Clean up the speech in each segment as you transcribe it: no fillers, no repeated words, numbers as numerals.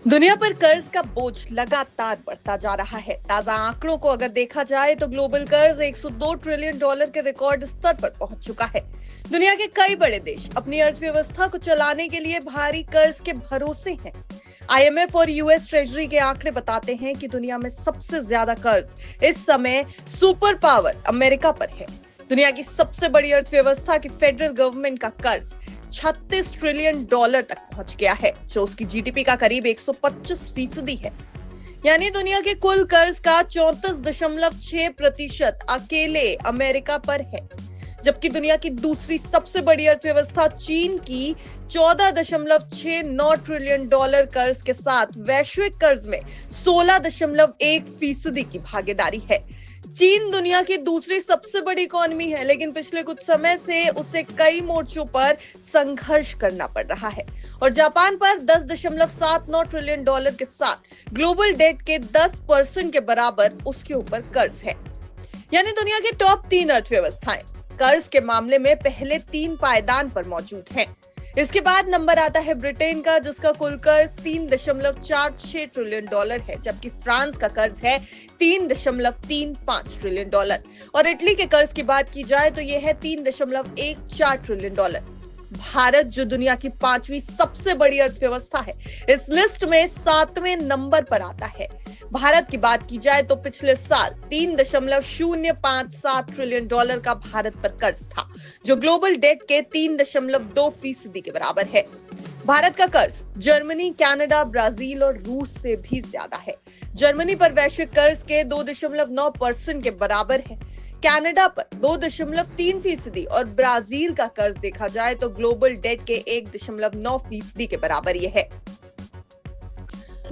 दुनिया पर कर्ज का बोझ लगातार बढ़ता जा रहा है। ताजा आंकड़ों को अगर देखा जाए तो ग्लोबल कर्ज 102 ट्रिलियन डॉलर के रिकॉर्ड स्तर पर पहुंच चुका है। दुनिया के कई बड़े देश अपनी अर्थव्यवस्था को चलाने के लिए भारी कर्ज के भरोसे हैं। आईएमएफ और यूएस ट्रेजरी के आंकड़े बताते हैं कि दुनिया में सबसे ज्यादा कर्ज इस समय सुपर पावर अमेरिका पर है। दुनिया की सबसे बड़ी अर्थव्यवस्था की फेडरल गवर्नमेंट का कर्ज 36 ट्रिलियन डॉलर तक पहुंच गया है, जो उसकी जीडीपी का करीब 125% है। यानी दुनिया के कुल कर्ज का 34.6% अकेले अमेरिका पर है, जबकि दुनिया की दूसरी सबसे बड़ी अर्थव्यवस्था चीन की 14.69 ट्रिलियन डॉलर कर्ज के साथ वैश्विक कर्ज में 16.1% की भागीदारी है। चीन दुनिया की दूसरी सबसे बड़ी इकोनॉमी है, लेकिन पिछले कुछ समय से उसे कई मोर्चों पर संघर्ष करना पड़ रहा है और जापान पर 10.79 ट्रिलियन डॉलर के साथ ग्लोबल डेट के 10% के बराबर उसके ऊपर कर्ज है। यानी दुनिया की टॉप 3 अर्थव्यवस्थाएं कर्ज के मामले में पहले 3 पायदान पर मौजूद हैं। इसके बाद नंबर आता है ब्रिटेन का, जिसका कुल कर्ज 3.46 ट्रिलियन डॉलर है, जबकि फ्रांस का कर्ज है 3.35 ट्रिलियन डॉलर और इटली के कर्ज की बात की जाए तो यह है 3.14 ट्रिलियन डॉलर। भारत, जो दुनिया की 5वीं सबसे बड़ी अर्थव्यवस्था है, इस लिस्ट में 7वें नंबर पर आता है। भारत की बात की जाए तो पिछले साल 3.057 ट्रिलियन डॉलर का भारत पर कर्ज था, जो ग्लोबल डेट के 3.2% के बराबर है। भारत का कर्ज जर्मनी, कनाडा, ब्राजील और रूस से भी ज्यादा है। जर्मनी पर वैश्विक कर्ज के 2.9% के बराबर है, कनाडा पर 2.3% और ब्राजील का कर्ज देखा जाए तो ग्लोबल डेट के 1.9% के बराबर यह है।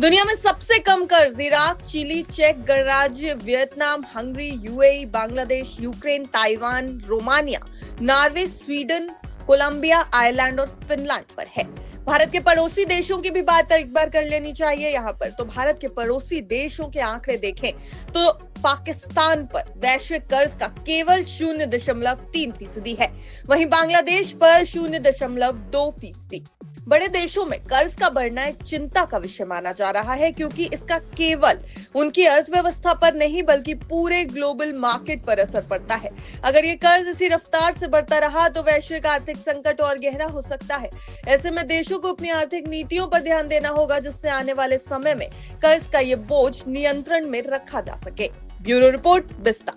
दुनिया में सबसे कम कर्ज इराक, चिली, चेक गणराज्य, Vietnam, Hungary, UAE, Bangladesh, Ukraine, Taiwan, Romania, Norway, Sweden, Colombia, Ireland और फिनलैंड पर है। भारत के पड़ोसी देशों की भी बात एक बार कर लेनी चाहिए यहाँ पर। तो भारत के पड़ोसी देशों के आंकड़े देखें तो पाकिस्तान पर वैश्विक कर्ज का केवल 0.3% है, वहीं बांग्लादेश पर 0.2%। बड़े देशों में कर्ज का बढ़ना एक चिंता का विषय माना जा रहा है, क्योंकि इसका केवल उनकी अर्थव्यवस्था पर नहीं बल्कि पूरे ग्लोबल मार्केट पर असर पड़ता है। अगर ये कर्ज इसी रफ्तार से बढ़ता रहा तो वैश्विक आर्थिक संकट और गहरा हो सकता है। ऐसे में देशों को अपनी आर्थिक नीतियों पर ध्यान देना होगा, जिससे आने वाले समय में कर्ज का ये बोझ नियंत्रण में रखा जा सके। ब्यूरो रिपोर्ट, बिस्ता।